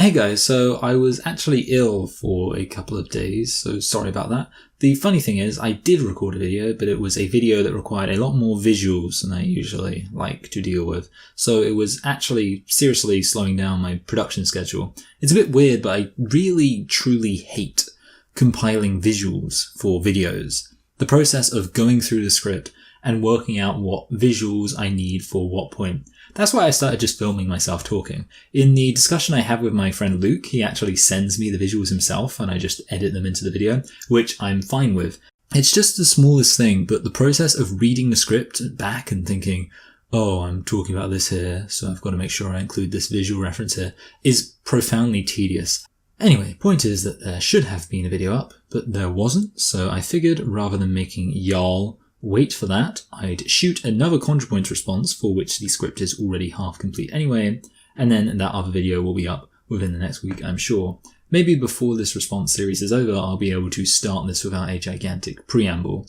Hey guys, so I was actually ill for a couple of days, so sorry about that. The funny thing is, I did record a video, but it was a video that required a lot more visuals than I usually like to deal with. So it was actually seriously slowing down my production schedule. It's a bit weird, but I really, truly hate compiling visuals for videos. The process of going through the script and working out what visuals I need for what point. That's why I started just filming myself talking. In the discussion I have with my friend Luke, he actually sends me the visuals himself and I just edit them into the video, which I'm fine with. It's just the smallest thing, but the process of reading the script back and thinking, oh, I'm talking about this here, so I've got to make sure I include this visual reference here, is profoundly tedious. Anyway, point is that there should have been a video up, but there wasn't, so I figured rather than making y'all wait for that, I'd shoot another ContraPoints response for which the script is already half complete anyway, and then that other video will be up within the next week, I'm sure. Maybe before this response series is over, I'll be able to start this without a gigantic preamble.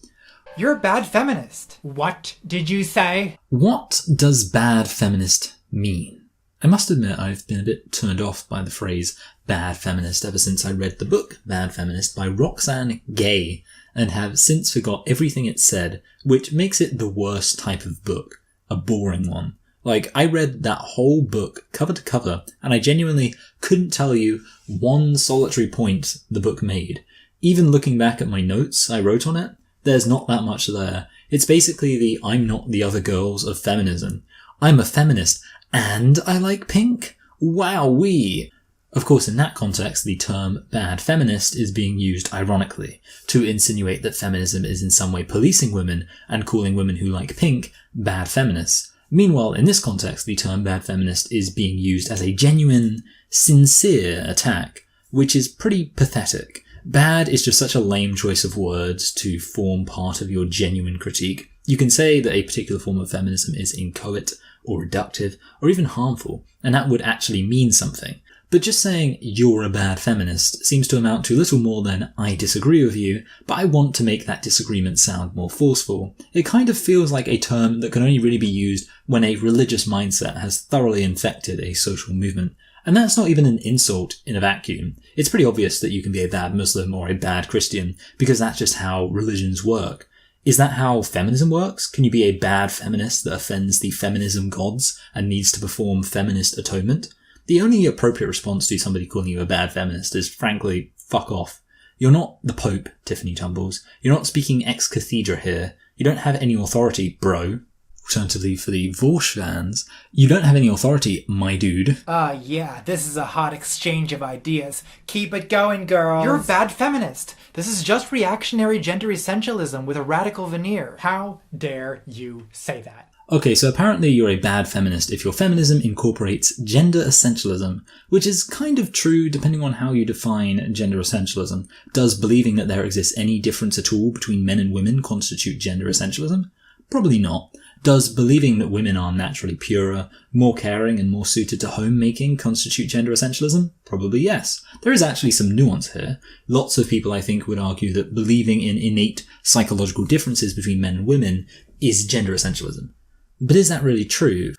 You're a bad feminist. What did you say? What does bad feminist mean? I must admit I've been a bit turned off by the phrase bad feminist ever since I read the book Bad Feminist by Roxane Gay, and have since forgot everything it said, which makes it the worst type of book. A boring one. Like, I read that whole book cover to cover, and I genuinely couldn't tell you one solitary point the book made. Even looking back at my notes I wrote on it, there's not that much there. It's basically the I'm not the other girls of feminism. I'm a feminist, and I like pink? Wowee! Of course, in that context, the term bad feminist is being used ironically, to insinuate that feminism is in some way policing women and calling women who like pink bad feminists. Meanwhile, in this context, the term bad feminist is being used as a genuine, sincere attack, which is pretty pathetic. Bad is just such a lame choice of words to form part of your genuine critique. You can say that a particular form of feminism is inchoate, or reductive, or even harmful, and that would actually mean something. But just saying you're a bad feminist seems to amount to little more than I disagree with you, but I want to make that disagreement sound more forceful. It kind of feels like a term that can only really be used when a religious mindset has thoroughly infected a social movement. And that's not even an insult in a vacuum. It's pretty obvious that you can be a bad Muslim or a bad Christian, because that's just how religions work. Is that how feminism works? Can you be a bad feminist that offends the feminism gods and needs to perform feminist atonement? The only appropriate response to somebody calling you a bad feminist is, frankly, fuck off. You're not the Pope, Tiffany Tumbles. You're not speaking ex cathedra here. You don't have any authority, bro. Alternatively, for the Vorsch fans, you don't have any authority, my dude. Yeah, this is a hot exchange of ideas. Keep it going, girls. You're a bad feminist. This is just reactionary gender essentialism with a radical veneer. How dare you say that? Okay, so apparently you're a bad feminist if your feminism incorporates gender essentialism, which is kind of true depending on how you define gender essentialism. Does believing that there exists any difference at all between men and women constitute gender essentialism? Probably not. Does believing that women are naturally purer, more caring, and more suited to homemaking constitute gender essentialism? Probably yes. There is actually some nuance here. Lots of people, I think, would argue that believing in innate psychological differences between men and women is gender essentialism. But is that really true?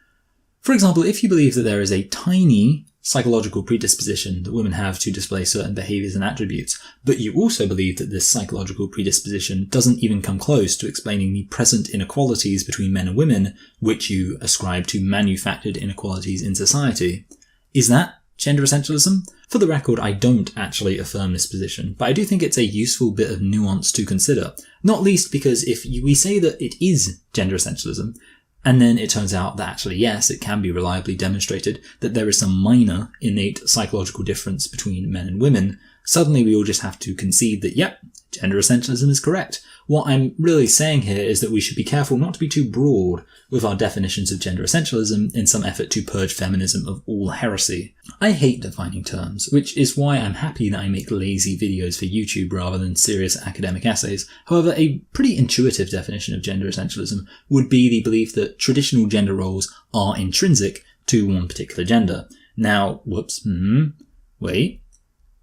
For example, if you believe that there is a tiny psychological predisposition that women have to display certain behaviours and attributes, but you also believe that this psychological predisposition doesn't even come close to explaining the present inequalities between men and women, which you ascribe to manufactured inequalities in society, is that gender essentialism? For the record, I don't actually affirm this position, but I do think it's a useful bit of nuance to consider, not least because if we say that it is gender essentialism, and then it turns out that actually, yes, it can be reliably demonstrated that there is some minor innate psychological difference between men and women, suddenly we all just have to concede that, yep, gender essentialism is correct. What I'm really saying here is that we should be careful not to be too broad with our definitions of gender essentialism in some effort to purge feminism of all heresy. I hate defining terms, which is why I'm happy that I make lazy videos for YouTube rather than serious academic essays. However, a pretty intuitive definition of gender essentialism would be the belief that traditional gender roles are intrinsic to one particular gender. Now, wait.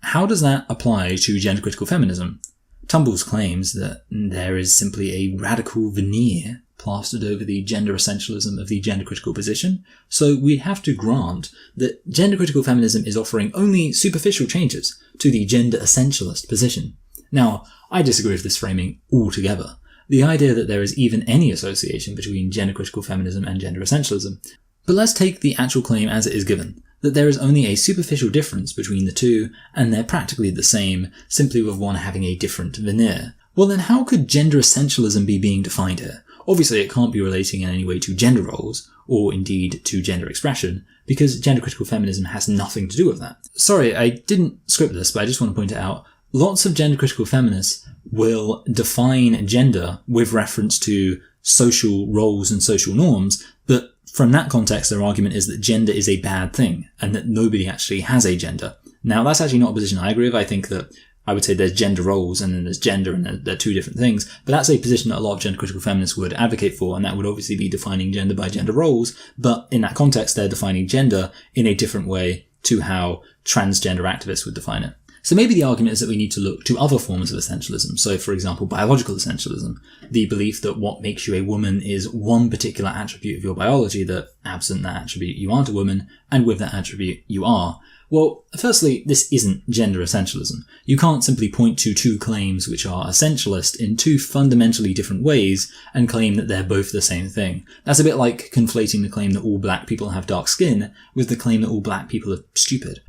How does that apply to gender-critical feminism? Tumbles claims that there is simply a radical veneer plastered over the gender essentialism of the gender-critical position, so we have to grant that gender-critical feminism is offering only superficial changes to the gender-essentialist position. Now, I disagree with this framing altogether. The idea that there is even any association between gender-critical feminism and gender-essentialism. But let's take the actual claim as it is given, that there is only a superficial difference between the two, and they're practically the same, simply with one having a different veneer. Well then, how could gender essentialism be being defined here? Obviously it can't be relating in any way to gender roles, or indeed to gender expression, because gender-critical feminism has nothing to do with that. Sorry, I didn't script this, but I just want to point it out. Lots of gender-critical feminists will define gender with reference to social roles and social norms, but from that context, their argument is that gender is a bad thing, and that nobody actually has a gender. Now, that's actually not a position I agree with. I think that I would say there's gender roles, and then there's gender, and they're two different things. But that's a position that a lot of gender-critical feminists would advocate for, and that would obviously be defining gender by gender roles. But in that context, they're defining gender in a different way to how transgender activists would define it. So maybe the argument is that we need to look to other forms of essentialism. So, for example, biological essentialism, the belief that what makes you a woman is one particular attribute of your biology, that absent that attribute you aren't a woman, and with that attribute you are. Well, firstly, this isn't gender essentialism. You can't simply point to two claims which are essentialist in two fundamentally different ways and claim that they're both the same thing. That's a bit like conflating the claim that all black people have dark skin with the claim that all black people are stupid.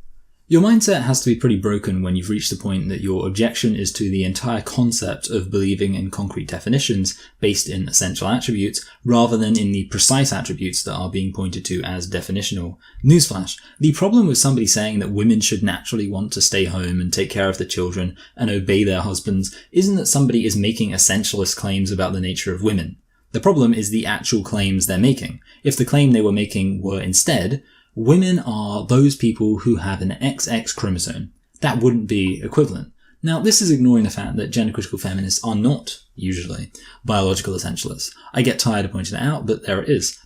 Your mindset has to be pretty broken when you've reached the point that your objection is to the entire concept of believing in concrete definitions based in essential attributes rather than in the precise attributes that are being pointed to as definitional. Newsflash, the problem with somebody saying that women should naturally want to stay home and take care of their children and obey their husbands isn't that somebody is making essentialist claims about the nature of women. The problem is the actual claims they're making. If the claim they were making were instead, women are those people who have an XX chromosome, that wouldn't be equivalent. Now, this is ignoring the fact that gender-critical feminists are not, usually, biological essentialists. I get tired of pointing it out, but there it is.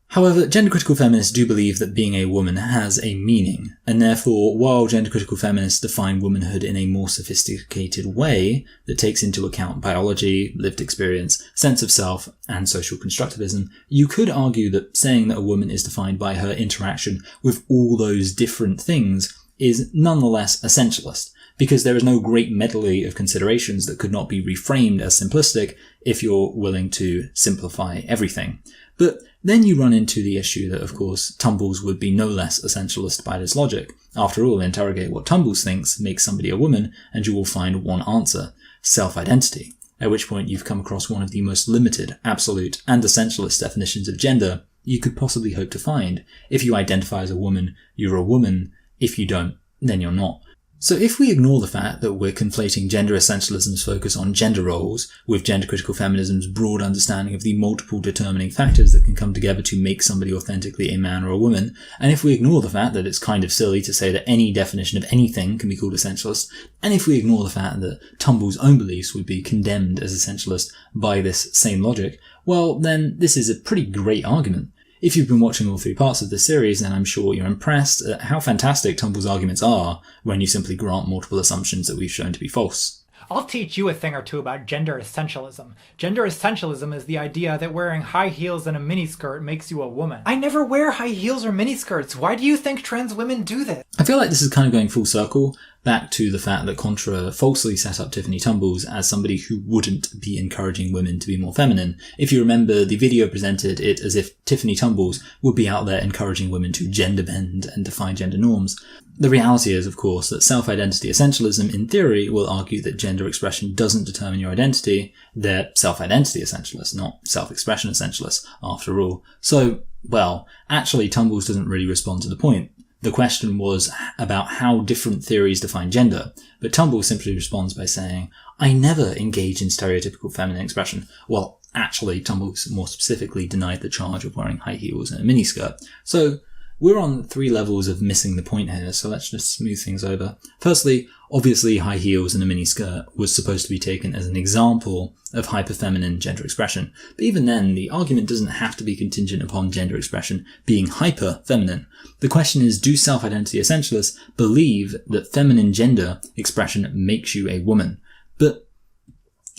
However, gender-critical feminists do believe that being a woman has a meaning, and therefore, while gender-critical feminists define womanhood in a more sophisticated way that takes into account biology, lived experience, sense of self, and social constructivism, you could argue that saying that a woman is defined by her interaction with all those different things is nonetheless essentialist, because there is no great medley of considerations that could not be reframed as simplistic if you're willing to simplify everything. But then you run into the issue that, of course, Tumbles would be no less essentialist by this logic. After all, interrogate what Tumbles thinks makes somebody a woman, and you will find one answer: self-identity. At which point you've come across one of the most limited, absolute, and essentialist definitions of gender you could possibly hope to find. If you identify as a woman, you're a woman. If you don't, then you're not. So if we ignore the fact that we're conflating gender essentialism's focus on gender roles with gender-critical feminism's broad understanding of the multiple determining factors that can come together to make somebody authentically a man or a woman, and if we ignore the fact that it's kind of silly to say that any definition of anything can be called essentialist, and if we ignore the fact that Tumble's own beliefs would be condemned as essentialist by this same logic, well, then this is a pretty great argument. If you've been watching all three parts of this series, then I'm sure you're impressed at how fantastic Tumble's arguments are when you simply grant multiple assumptions that we've shown to be false. I'll teach you a thing or two about gender essentialism. Gender essentialism is the idea that wearing high heels and a miniskirt makes you a woman. I never wear high heels or miniskirts. Why do you think trans women do this? I feel like this is kind of going full circle back to the fact that Contra falsely set up Tiffany Tumbles as somebody who wouldn't be encouraging women to be more feminine. If you remember, the video presented it as if Tiffany Tumbles would be out there encouraging women to gender bend and define gender norms. The reality is, of course, that self-identity essentialism, in theory, will argue that gender expression doesn't determine your identity. They're self-identity essentialists, not self-expression essentialists, after all. So, well, actually, Tumbles doesn't really respond to the point. The question was about how different theories define gender, but Tumbles simply responds by saying, I never engage in stereotypical feminine expression. Well, actually, Tumbles more specifically denied the charge of wearing high heels and a miniskirt. So, we're on 3 levels of missing the point here, so let's just smooth things over. Firstly, obviously high heels and a miniskirt was supposed to be taken as an example of hyper-feminine gender expression. But even then, the argument doesn't have to be contingent upon gender expression being hyper-feminine. The question is, do self-identity essentialists believe that feminine gender expression makes you a woman? But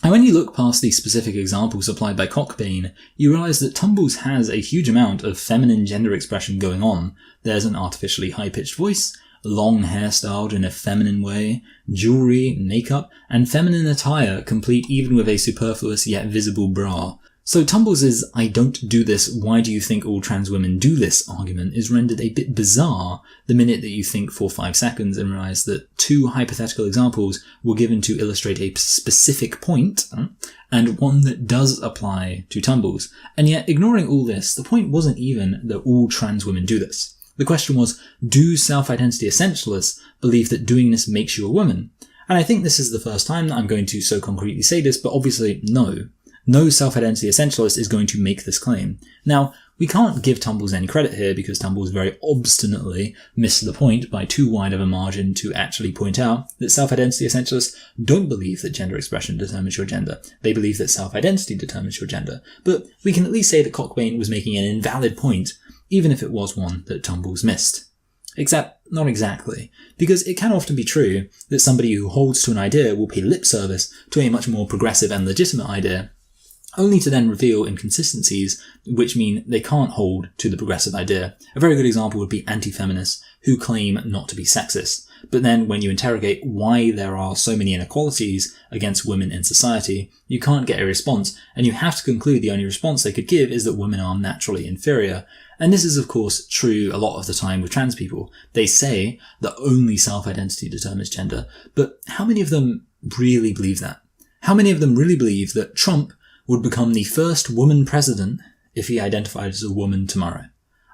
And when you look past the specific examples supplied by Cockbain, you realise that Tumbles has a huge amount of feminine gender expression going on. There's an artificially high-pitched voice, long hair styled in a feminine way, jewellery, makeup, and feminine attire complete even with a superfluous yet visible bra. So Tumbles' "I don't do this, why do you think all trans women do this?" argument is rendered a bit bizarre the minute that you think for 5 seconds and realise that 2 hypothetical examples were given to illustrate a specific point, and one that does apply to Tumbles. And yet, ignoring all this, the point wasn't even that all trans women do this. The question was, do self-identity essentialists believe that doing this makes you a woman? And I think this is the first time that I'm going to so concretely say this, but obviously no. No self-identity essentialist is going to make this claim. Now, we can't give Tumbles any credit here because Tumbles very obstinately missed the point by too wide of a margin to actually point out that self-identity essentialists don't believe that gender expression determines your gender. They believe that self-identity determines your gender. But we can at least say that Cockbain was making an invalid point, even if it was one that Tumbles missed. Except, not exactly, because it can often be true that somebody who holds to an idea will pay lip service to a much more progressive and legitimate idea, only to then reveal inconsistencies which mean they can't hold to the progressive idea. A very good example would be anti-feminists who claim not to be sexist. But then when you interrogate why there are so many inequalities against women in society, you can't get a response, and you have to conclude the only response they could give is that women are naturally inferior. And this is of course true a lot of the time with trans people. They say that only self-identity determines gender, but how many of them really believe that? How many of them really believe that Trump would become the first woman president if he identified as a woman tomorrow?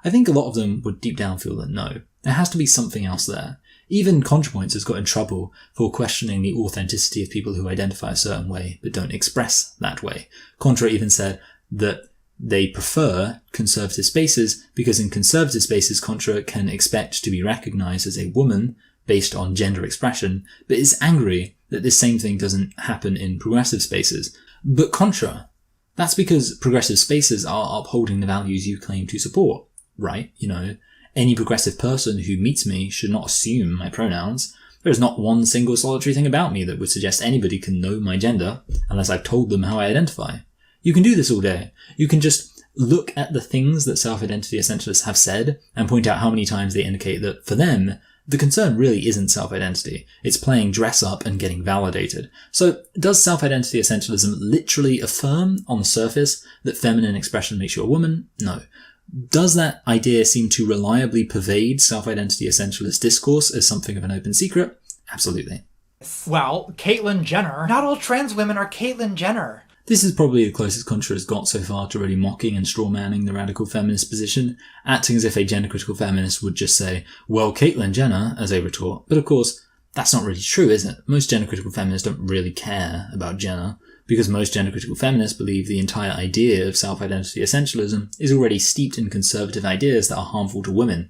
I think a lot of them would deep down feel that no. There has to be something else there. Even ContraPoints has got in trouble for questioning the authenticity of people who identify a certain way but don't express that way. Contra even said that they prefer conservative spaces because in conservative spaces Contra can expect to be recognised as a woman based on gender expression, but is angry that this same thing doesn't happen in progressive spaces. But Contra, that's because progressive spaces are upholding the values you claim to support, right? You know, any progressive person who meets me should not assume my pronouns. There is not one single solitary thing about me that would suggest anybody can know my gender unless I've told them how I identify. You can do this all day. You can just look at the things that self-identity essentialists have said and point out how many times they indicate that for them, the concern really isn't self-identity. It's playing dress up and getting validated. So does self-identity essentialism literally affirm on the surface that feminine expression makes you a woman? No. Does that idea seem to reliably pervade self-identity essentialist discourse as something of an open secret? Absolutely. Well, Caitlyn Jenner. Not all trans women are Caitlyn Jenner. This is probably the closest Contra has got so far to really mocking and strawmanning the radical feminist position, acting as if a gender-critical feminist would just say, well, Caitlyn Jenner, as a retort. But of course, that's not really true, is it? Most gender-critical feminists don't really care about Jenner, because most gender-critical feminists believe the entire idea of self-identity essentialism is already steeped in conservative ideas that are harmful to women.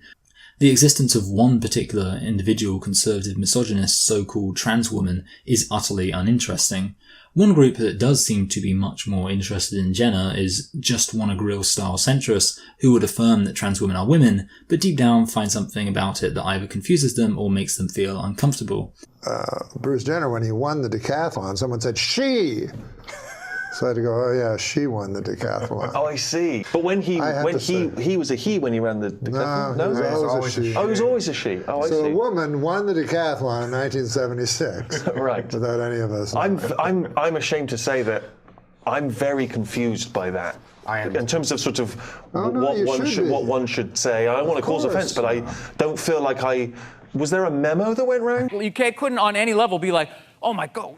The existence of one particular individual conservative misogynist so-called trans woman is utterly uninteresting. One group that does seem to be much more interested in Jenner is Just Wanna Grill style centrists who would affirm that trans women are women, but deep down find something about it that either confuses them or makes them feel uncomfortable. Bruce Jenner, when he won the decathlon, someone said, she! So I had to go, oh yeah, she won the decathlon. Oh, I see. But when he was a he when he ran the decathlon? No, he was always a she. Oh, he was always a she. Oh, I see. So a woman won the decathlon in 1976. Right. Without any of us. I'm ashamed to say that I'm very confused by that. I am. In terms of sort of what one should say. I don't want to cause offense, but I don't feel like was there a memo that went round? Well, you couldn't on any level be like, oh my God,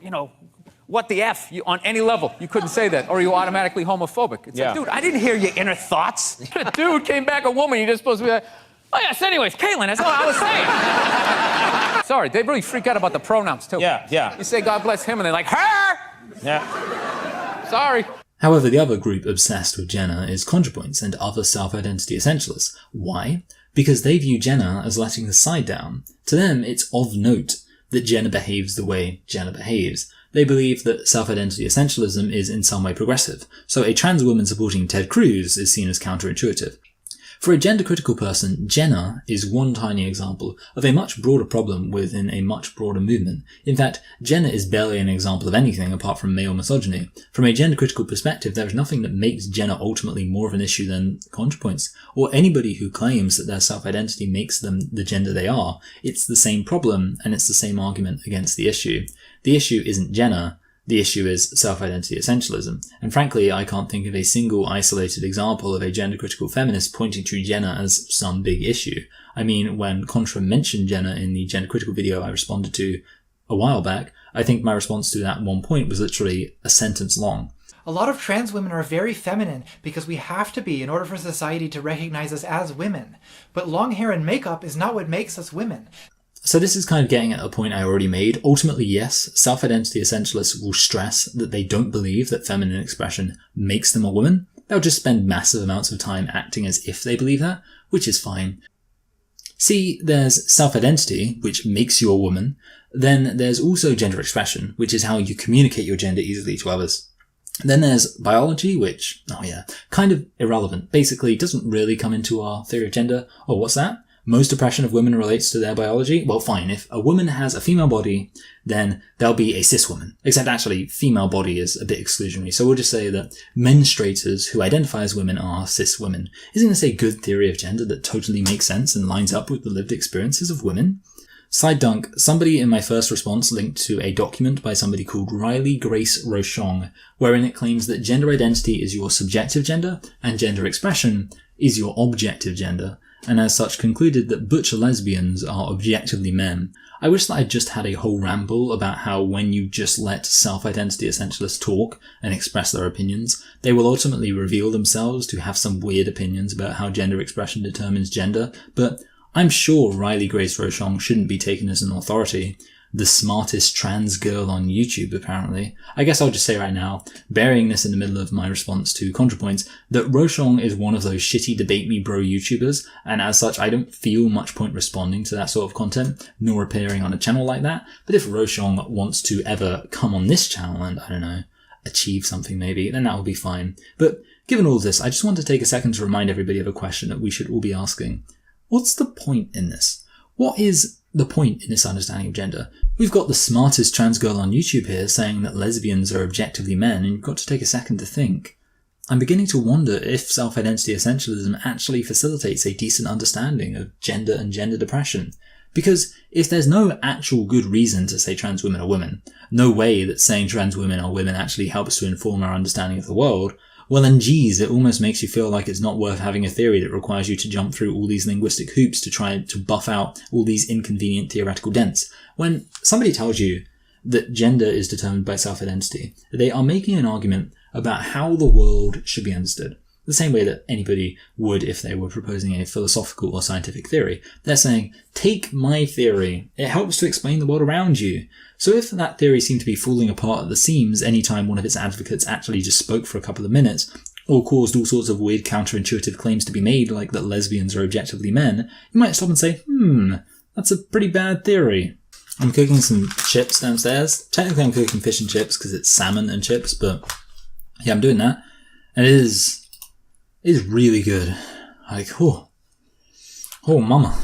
what the F? On any level, you couldn't say that, or you automatically homophobic. It's like, dude, I didn't hear your inner thoughts. Dude came back a woman, you're just supposed to be like, oh yes, anyways, Caitlyn, that's what I was saying. Sorry, they really freak out about the pronouns too. Yeah. You say God bless him, and they're like, her! Yeah. Sorry. However, the other group obsessed with Jenner is ContraPoints and other self-identity essentialists. Why? Because they view Jenner as letting the side down. To them, it's of note that Jenner behaves the way Jenner behaves. They believe that self-identity essentialism is in some way progressive, so a trans woman supporting Ted Cruz is seen as counterintuitive. For a gender-critical person, Jenna is one tiny example of a much broader problem within a much broader movement. In fact, Jenna is barely an example of anything apart from male misogyny. From a gender-critical perspective, there is nothing that makes Jenna ultimately more of an issue than ContraPoints, or anybody who claims that their self-identity makes them the gender they are. It's the same problem, and it's the same argument against the issue. The issue isn't Jenna. The issue is self-identity essentialism, and frankly I can't think of a single isolated example of a gender-critical feminist pointing to Jenna as some big issue. I mean, when Contra mentioned Jenna in the gender-critical video I responded to a while back, I think my response to that one point was literally a sentence long. A lot of trans women are very feminine because we have to be in order for society to recognize us as women. But long hair and makeup is not what makes us women. So this is kind of getting at a point I already made. Ultimately, yes, self-identity essentialists will stress that they don't believe that feminine expression makes them a woman. They'll just spend massive amounts of time acting as if they believe that, which is fine. See, there's self-identity, which makes you a woman. Then there's also gender expression, which is how you communicate your gender easily to others. Then there's biology, which, kind of irrelevant. Basically, doesn't really come into our theory of gender. Oh, what's that? Most oppression of women relates to their biology? Well, fine. If a woman has a female body, then they'll be a cis woman. Except actually, female body is a bit exclusionary. So we'll just say that menstruators who identify as women are cis women. Isn't this a good theory of gender that totally makes sense and lines up with the lived experiences of women? Side dunk, somebody in my first response linked to a document by somebody called Riley Grace Rochon, wherein it claims that gender identity is your subjective gender and gender expression is your objective gender, and as such concluded that butch lesbians are objectively men. I wish that I'd just had a whole ramble about how when you just let self-identity essentialists talk and express their opinions, they will ultimately reveal themselves to have some weird opinions about how gender expression determines gender, but I'm sure Riley Grace Rochon shouldn't be taken as an authority. The smartest trans girl on YouTube, apparently. I guess I'll just say right now, burying this in the middle of my response to ContraPoints, that Rochon is one of those shitty debate me bro YouTubers, and as such I don't feel much point responding to that sort of content, nor appearing on a channel like that. But if Rochon wants to ever come on this channel and, I don't know, achieve something maybe, then that will be fine. But given all this, I just want to take a second to remind everybody of a question that we should all be asking. What's the point in this? What is the point in this understanding of gender? We've got the smartest trans girl on YouTube here saying that lesbians are objectively men, and you've got to take a second to think. I'm beginning to wonder if self-identity essentialism actually facilitates a decent understanding of gender and gender depression. Because if there's no actual good reason to say trans women are women, no way that saying trans women are women actually helps to inform our understanding of the world, well then geez, it almost makes you feel like it's not worth having a theory that requires you to jump through all these linguistic hoops to try to buff out all these inconvenient theoretical dents. When somebody tells you that gender is determined by self-identity, they are making an argument about how the world should be understood. The same way that anybody would if they were proposing a philosophical or scientific theory. They're saying, take my theory. It helps to explain the world around you. So if that theory seemed to be falling apart at the seams anytime one of its advocates actually just spoke for a couple of minutes, or caused all sorts of weird counterintuitive claims to be made, like that lesbians are objectively men, you might stop and say, that's a pretty bad theory. I'm cooking some chips downstairs. Technically I'm cooking fish and chips because it's salmon and chips, but yeah, I'm doing that. And it is really good. Like, oh mama.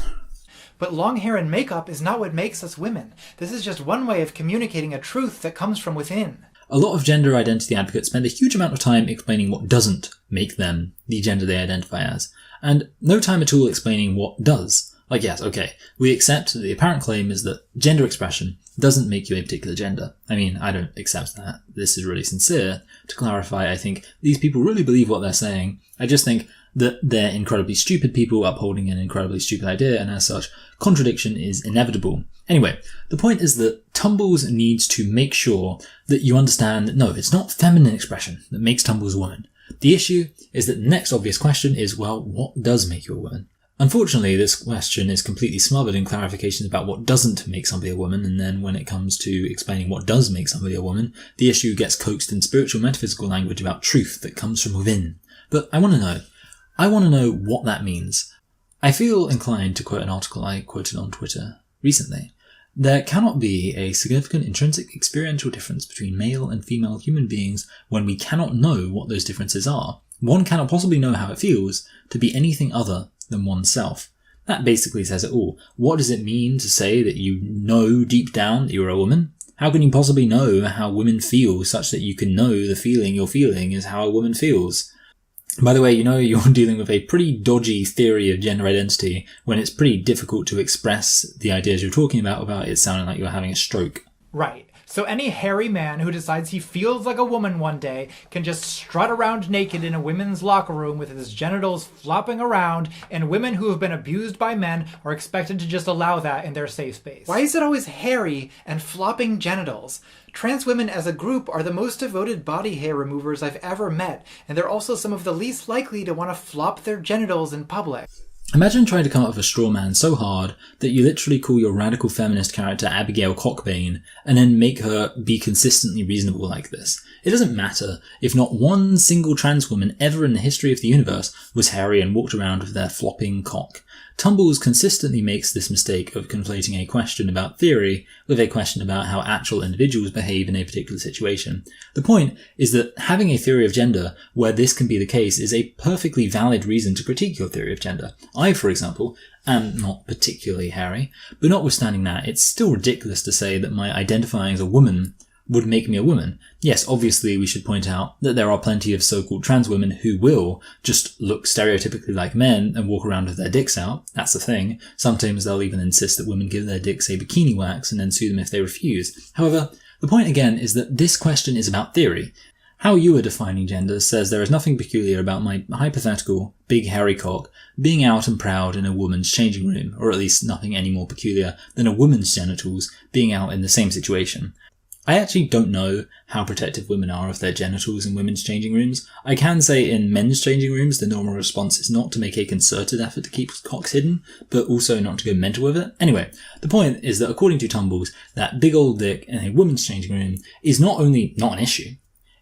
But long hair and makeup is not what makes us women. This is just one way of communicating a truth that comes from within. A lot of gender identity advocates spend a huge amount of time explaining what doesn't make them the gender they identify as, and no time at all explaining what does. Like, yes, okay, we accept that the apparent claim is that gender expression doesn't make you a particular gender. I mean, I don't accept that. This is really sincere. To clarify, I think these people really believe what they're saying. I just think that they're incredibly stupid people upholding an incredibly stupid idea, and as such, contradiction is inevitable. Anyway, the point is that Tumbles needs to make sure that you understand that no, it's not feminine expression that makes Tumbles a woman. The issue is that the next obvious question is, well, what does make you a woman? Unfortunately, this question is completely smothered in clarifications about what doesn't make somebody a woman, and then when it comes to explaining what does make somebody a woman, the issue gets coaxed in spiritual metaphysical language about truth that comes from within. But I want to know what that means. I feel inclined to quote an article I quoted on Twitter recently. There cannot be a significant intrinsic experiential difference between male and female human beings when we cannot know what those differences are. One cannot possibly know how it feels to be anything other than oneself. That basically says it all. What does it mean to say that you know deep down that you're a woman? How can you possibly know how women feel such that you can know the feeling you're feeling is how a woman feels? By the way, you know you're dealing with a pretty dodgy theory of gender identity when it's pretty difficult to express the ideas you're talking about without it sounding like you're having a stroke. Right. So any hairy man who decides he feels like a woman one day can just strut around naked in a women's locker room with his genitals flopping around, and women who have been abused by men are expected to just allow that in their safe space. Why is it always hairy and flopping genitals? Trans women as a group are the most devoted body hair removers I've ever met, and they're also some of the least likely to want to flop their genitals in public. Imagine trying to come up with a straw man so hard that you literally call your radical feminist character Abigail Cockbane and then make her be consistently reasonable like this. It doesn't matter if not one single trans woman ever in the history of the universe was hairy and walked around with their flopping cock. Tumbles consistently makes this mistake of conflating a question about theory with a question about how actual individuals behave in a particular situation. The point is that having a theory of gender where this can be the case is a perfectly valid reason to critique your theory of gender. I, for example, am not particularly hairy, but notwithstanding that, it's still ridiculous to say that my identifying as a woman would make me a woman. Yes, obviously we should point out that there are plenty of so-called trans women who will just look stereotypically like men and walk around with their dicks out. That's the thing. Sometimes they'll even insist that women give their dicks a bikini wax and then sue them if they refuse. However, the point again is that this question is about theory. How you are defining gender says there is nothing peculiar about my hypothetical big hairy cock being out and proud in a woman's changing room, or at least nothing any more peculiar than a woman's genitals being out in the same situation. I actually don't know how protective women are of their genitals in women's changing rooms. I can say in men's changing rooms the normal response is not to make a concerted effort to keep cocks hidden, but also not to go mental with it. Anyway, the point is that according to Tumbles, that big old dick in a woman's changing room is not only not an issue,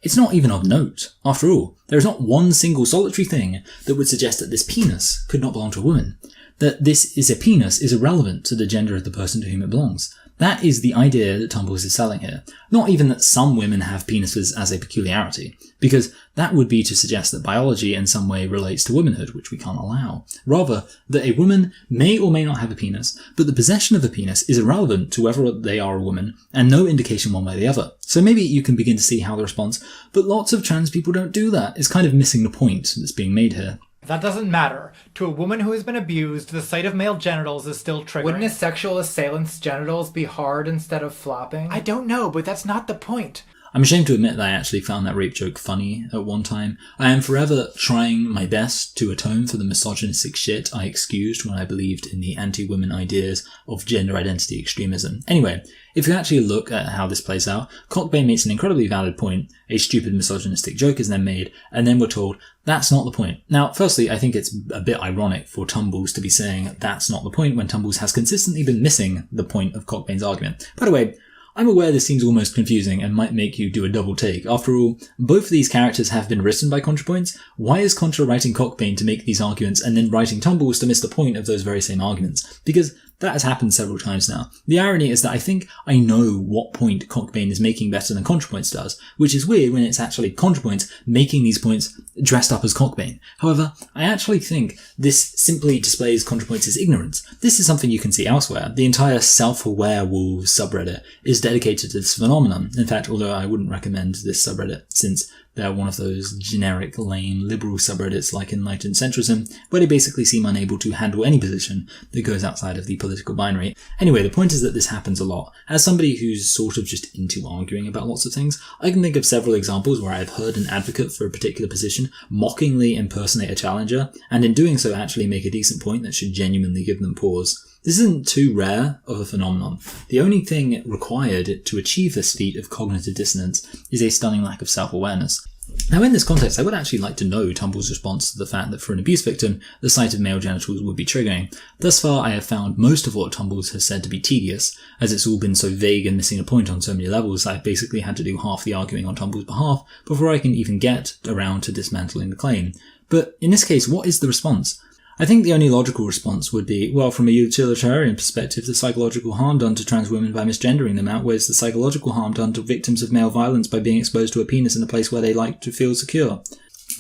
it's not even of note. After all, there is not one single solitary thing that would suggest that this penis could not belong to a woman. That this is a penis is irrelevant to the gender of the person to whom it belongs. That is the idea that Tumbles is selling here. Not even that some women have penises as a peculiarity, because that would be to suggest that biology in some way relates to womanhood, which we can't allow. Rather, that a woman may or may not have a penis, but the possession of a penis is irrelevant to whether they are a woman, and no indication one way or the other. So maybe you can begin to see how the response, but lots of trans people don't do that, is kind of missing the point that's being made here. That doesn't matter. To a woman who has been abused, the sight of male genitals is still triggering. Wouldn't a sexual assailant's genitals be hard instead of flopping? I don't know, but that's not the point. I'm ashamed to admit that I actually found that rape joke funny at one time. I am forever trying my best to atone for the misogynistic shit I excused when I believed in the anti-women ideas of gender identity extremism. Anyway, if you actually look at how this plays out, Cockbane makes an incredibly valid point, a stupid misogynistic joke is then made, and then we're told, that's not the point. Now, firstly, I think it's a bit ironic for Tumbles to be saying that's not the point when Tumbles has consistently been missing the point of Cockbane's argument. By the way, I'm aware this seems almost confusing and might make you do a double take. After all, both of these characters have been written by ContraPoints. Why is Contra writing Cockbane to make these arguments and then writing Tumbles to miss the point of those very same arguments? Because that has happened several times now. The irony is that I think I know what point Cockbane is making better than ContraPoints does, which is weird when it's actually ContraPoints making these points dressed up as Cockbane. However, I actually think this simply displays ContraPoints' ignorance. This is something you can see elsewhere. The entire self-aware wolves subreddit is dedicated to this phenomenon. In fact, although I wouldn't recommend this subreddit since they're one of those generic, lame, liberal subreddits like Enlightened Centrism, where they basically seem unable to handle any position that goes outside of the political binary. Anyway, the point is that this happens a lot. As somebody who's sort of just into arguing about lots of things, I can think of several examples where I've heard an advocate for a particular position mockingly impersonate a challenger, and in doing so actually make a decent point that should genuinely give them pause. This isn't too rare of a phenomenon. The only thing required to achieve this feat of cognitive dissonance is a stunning lack of self-awareness. Now, in this context, I would actually like to know Tumbles' response to the fact that for an abuse victim, the sight of male genitals would be triggering. Thus far, I have found most of what Tumbles has said to be tedious, as it's all been so vague and missing a point on so many levels that I've basically had to do half the arguing on Tumbles' behalf before I can even get around to dismantling the claim. But in this case, what is the response? I think the only logical response would be, well, from a utilitarian perspective, the psychological harm done to trans women by misgendering them outweighs the psychological harm done to victims of male violence by being exposed to a penis in a place where they like to feel secure.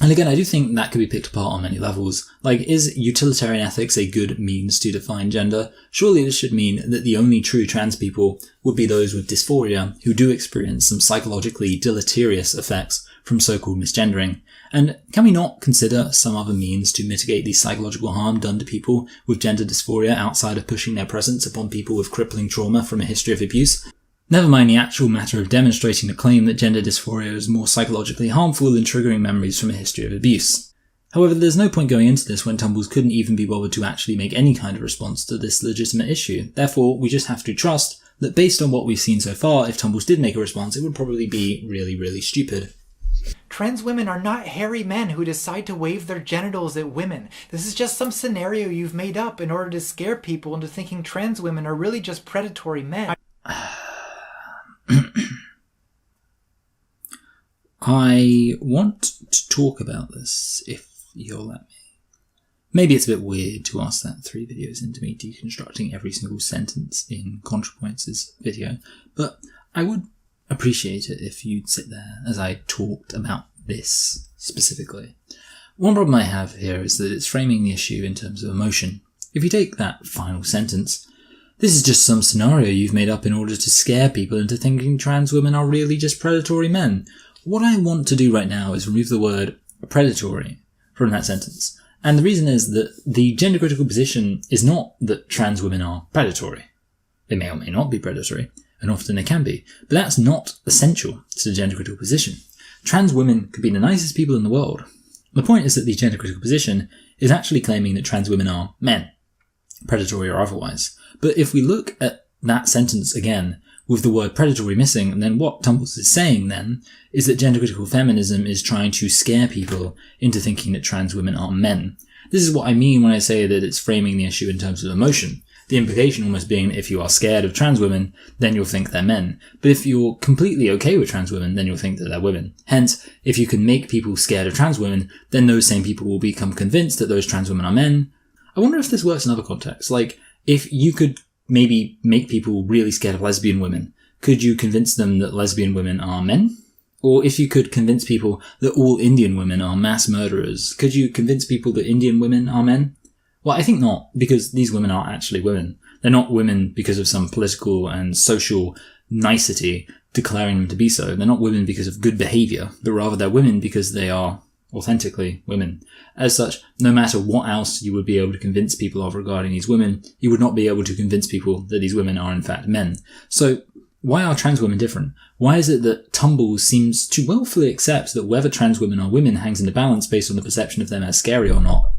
And again, I do think that could be picked apart on many levels. Like, is utilitarian ethics a good means to define gender? Surely this should mean that the only true trans people would be those with dysphoria who do experience some psychologically deleterious effects from so-called misgendering. And can we not consider some other means to mitigate the psychological harm done to people with gender dysphoria outside of pushing their presence upon people with crippling trauma from a history of abuse? Never mind the actual matter of demonstrating the claim that gender dysphoria is more psychologically harmful than triggering memories from a history of abuse. However, there's no point going into this when Tumbles couldn't even be bothered to actually make any kind of response to this legitimate issue. Therefore, we just have to trust that based on what we've seen so far, if Tumbles did make a response, it would probably be really, really stupid. Trans women are not hairy men who decide to wave their genitals at women. This is just some scenario you've made up in order to scare people into thinking trans women are really just predatory men. I want to talk about this, if you'll let me. Maybe it's a bit weird to ask that 3 videos into me deconstructing every single sentence in ContraPoints' video, but I would appreciate it if you'd sit there as I talked about this specifically. One problem I have here is that it's framing the issue in terms of emotion. If you take that final sentence, this is just some scenario you've made up in order to scare people into thinking trans women are really just predatory men. What I want to do right now is remove the word predatory from that sentence. And the reason is that the gender critical position is not that trans women are predatory. They may or may not be predatory, and often they can be, but that's not essential to the gender critical position. Trans women could be the nicest people in the world. The point is that the gender critical position is actually claiming that trans women are men, predatory or otherwise. But if we look at that sentence again, with the word predatory missing, then what Tumbles is saying then is that gender critical feminism is trying to scare people into thinking that trans women are men. This is what I mean when I say that it's framing the issue in terms of emotion. The implication almost being that if you are scared of trans women, then you'll think they're men. But if you're completely okay with trans women, then you'll think that they're women. Hence, if you can make people scared of trans women, then those same people will become convinced that those trans women are men. I wonder if this works in other contexts. Like, if you could maybe make people really scared of lesbian women, could you convince them that lesbian women are men? Or if you could convince people that all Indian women are mass murderers, could you convince people that Indian women are men? Well, I think not, because these women are actually women. They're not women because of some political and social nicety declaring them to be so. They're not women because of good behaviour, but rather they're women because they are authentically women. As such, no matter what else you would be able to convince people of regarding these women, you would not be able to convince people that these women are in fact men. So, why are trans women different? Why is it that Tumbles seems to willfully accept that whether trans women are women hangs in the balance based on the perception of them as scary or not?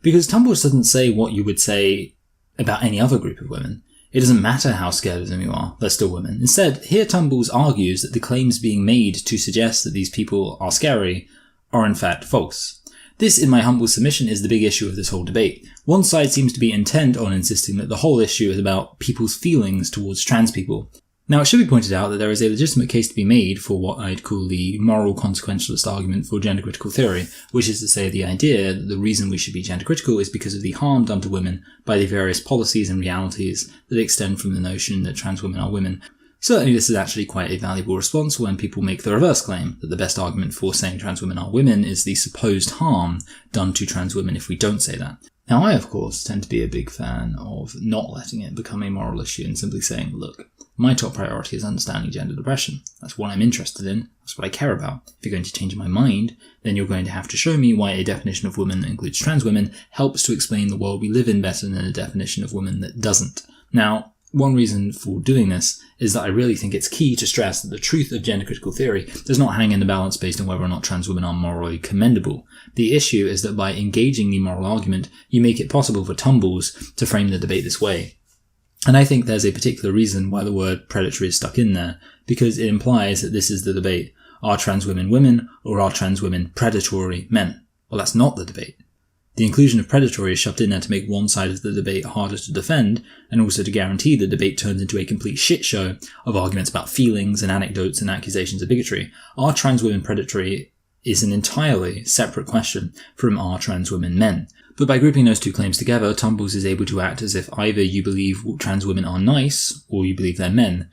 Because Tumbles doesn't say what you would say about any other group of women. It doesn't matter how scared of them you are, they're still women. Instead, here Tumbles argues that the claims being made to suggest that these people are scary are in fact false. This, in my humble submission, is the big issue of this whole debate. One side seems to be intent on insisting that the whole issue is about people's feelings towards trans people. Now, it should be pointed out that there is a legitimate case to be made for what I'd call the moral consequentialist argument for gender critical theory, which is to say the idea that the reason we should be gender critical is because of the harm done to women by the various policies and realities that extend from the notion that trans women are women. Certainly this is actually quite a valuable response when people make the reverse claim, that the best argument for saying trans women are women is the supposed harm done to trans women if we don't say that. Now, I, of course, tend to be a big fan of not letting it become a moral issue and simply saying, look, my top priority is understanding gender depression. That's what I'm interested in. That's what I care about. If you're going to change my mind, then you're going to have to show me why a definition of woman that includes trans women helps to explain the world we live in better than a definition of woman that doesn't. Now, one reason for doing this is that I really think it's key to stress that the truth of gender critical theory does not hang in the balance based on whether or not trans women are morally commendable. The issue is that by engaging the moral argument, you make it possible for Tumbles to frame the debate this way. And I think there's a particular reason why the word predatory is stuck in there, because it implies that this is the debate. Are trans women women, or are trans women predatory men? Well, that's not the debate. The inclusion of predatory is shoved in there to make one side of the debate harder to defend, and also to guarantee the debate turns into a complete shit show of arguments about feelings and anecdotes and accusations of bigotry. Are trans women predatory is an entirely separate question from are trans women men. But by grouping those two claims together, Tumbles is able to act as if either you believe trans women are nice, or you believe they're men.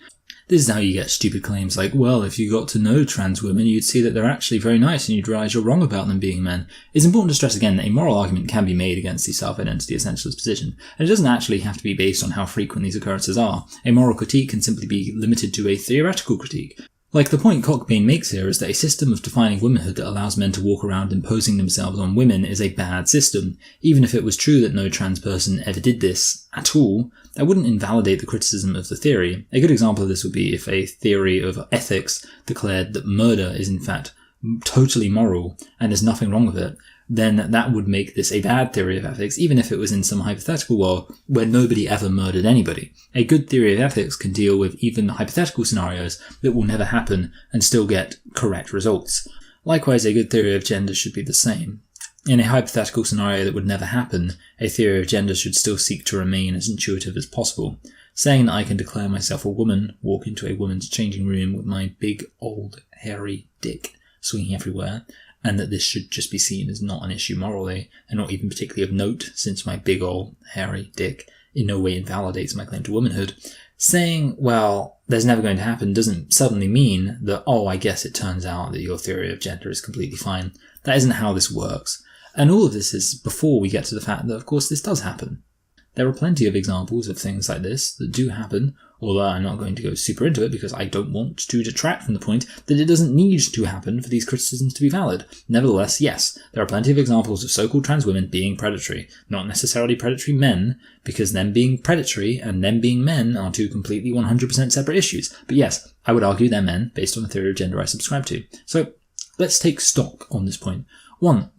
This is how you get stupid claims like, well, if you got to know trans women, you'd see that they're actually very nice and you'd realise you're wrong about them being men. It's important to stress again that a moral argument can be made against the self-identity essentialist position, and it doesn't actually have to be based on how frequent these occurrences are. A moral critique can simply be limited to a theoretical critique. Like, the point Cockbain makes here is that a system of defining womanhood that allows men to walk around imposing themselves on women is a bad system. Even if it was true that no trans person ever did this at all, that wouldn't invalidate the criticism of the theory. A good example of this would be if a theory of ethics declared that murder is in fact totally moral and there's nothing wrong with it, then that would make this a bad theory of ethics, even if it was in some hypothetical world where nobody ever murdered anybody. A good theory of ethics can deal with even hypothetical scenarios that will never happen and still get correct results. Likewise, a good theory of gender should be the same. In a hypothetical scenario that would never happen, a theory of gender should still seek to remain as intuitive as possible. Saying that I can declare myself a woman, walk into a woman's changing room with my big, old, hairy dick swinging everywhere, and that this should just be seen as not an issue morally, and not even particularly of note, since my big old hairy dick in no way invalidates my claim to womanhood. Saying, well, there's never going to happen doesn't suddenly mean that, oh, I guess it turns out that your theory of gender is completely fine. That isn't how this works. And all of this is before we get to the fact that, of course, this does happen. There are plenty of examples of things like this that do happen, although I'm not going to go super into it because I don't want to detract from the point that it doesn't need to happen for these criticisms to be valid. Nevertheless, yes, there are plenty of examples of so-called trans women being predatory. Not necessarily predatory men, because them being predatory and them being men are two completely 100% separate issues. But yes, I would argue they're men based on the theory of gender I subscribe to. So let's take stock on this point. 1.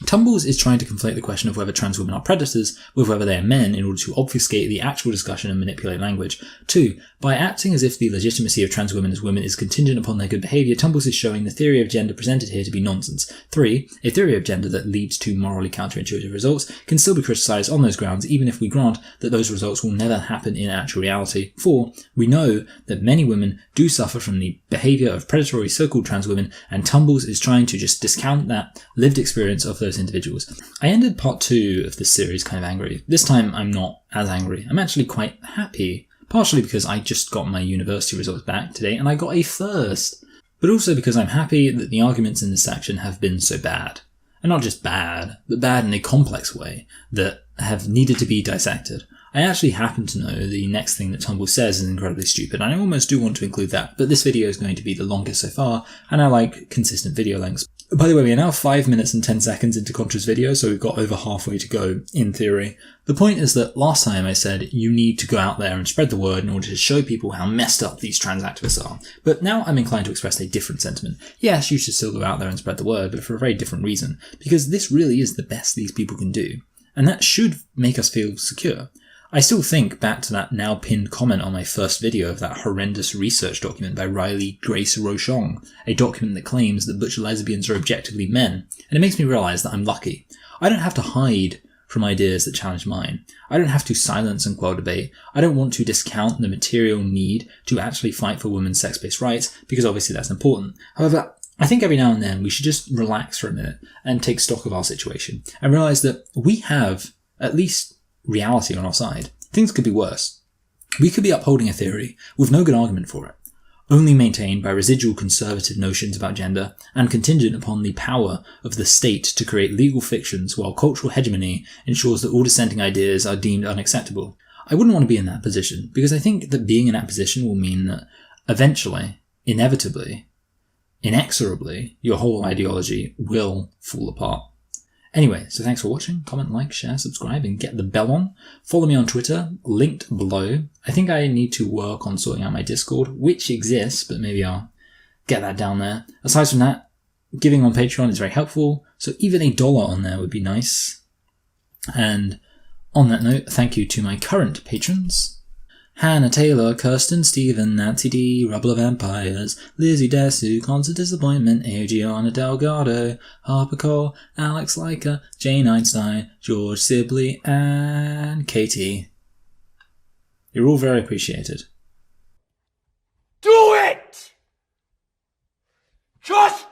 Tumbles is trying to conflate the question of whether trans women are predators with whether they are men in order to obfuscate the actual discussion and manipulate language. 2. By acting as if the legitimacy of trans women as women is contingent upon their good behaviour, Tumbles is showing the theory of gender presented here to be nonsense. 3. A theory of gender that leads to morally counterintuitive results can still be criticised on those grounds, even if we grant that those results will never happen in actual reality. 4. We know that many women do suffer from the behaviour of predatory so-called trans women, and Tumbles is trying to just discount that lived experience of those individuals. I ended part 2 of this series kind of angry. This time I'm not as angry. I'm actually quite happy, partially because I just got my university results back today and I got a first, but also because I'm happy that the arguments in this section have been so bad. And not just bad, but bad in a complex way that have needed to be dissected. I actually happen to know the next thing that Tumble says is incredibly stupid, and I almost do want to include that, but this video is going to be the longest so far, and I like consistent video lengths. By the way, we are now 5 minutes and 10 seconds into Contra's video, so we've got over halfway to go, in theory. The point is that last time I said you need to go out there and spread the word in order to show people how messed up these trans activists are. But now I'm inclined to express a different sentiment. Yes, you should still go out there and spread the word, but for a very different reason. Because this really is the best these people can do. And that should make us feel secure. I still think back to that now pinned comment on my first video of that horrendous research document by Riley Grace Rochon, a document that claims that butch lesbians are objectively men, and it makes me realise that I'm lucky. I don't have to hide from ideas that challenge mine. I don't have to silence and quell debate. I don't want to discount the material need to actually fight for women's sex-based rights, because obviously that's important. However, I think every now and then we should just relax for a minute and take stock of our situation, and realise that we have, at least reality on our side. Things could be worse. We could be upholding a theory with no good argument for it, only maintained by residual conservative notions about gender and contingent upon the power of the state to create legal fictions while cultural hegemony ensures that all dissenting ideas are deemed unacceptable. I wouldn't want to be in that position, because I think that being in that position will mean that eventually, inevitably, inexorably, your whole ideology will fall apart. Anyway, so thanks for watching. Comment, like, share, subscribe, and get the bell on. Follow me on Twitter, linked below. I think I need to work on sorting out my Discord, which exists, but maybe I'll get that down there. Aside from that, giving on Patreon is very helpful, so even $1 on there would be nice. And on that note, thank you to my current patrons: Hannah Taylor, Kirsten Stephen, Nancy D, Rubble of Empires, Lizzie Desu, Constant Disappointment, Adriana Delgado, Harper Cole, Alex Leica, Jane Einstein, George Sibley, and Katie. You're all very appreciated. Do it! Just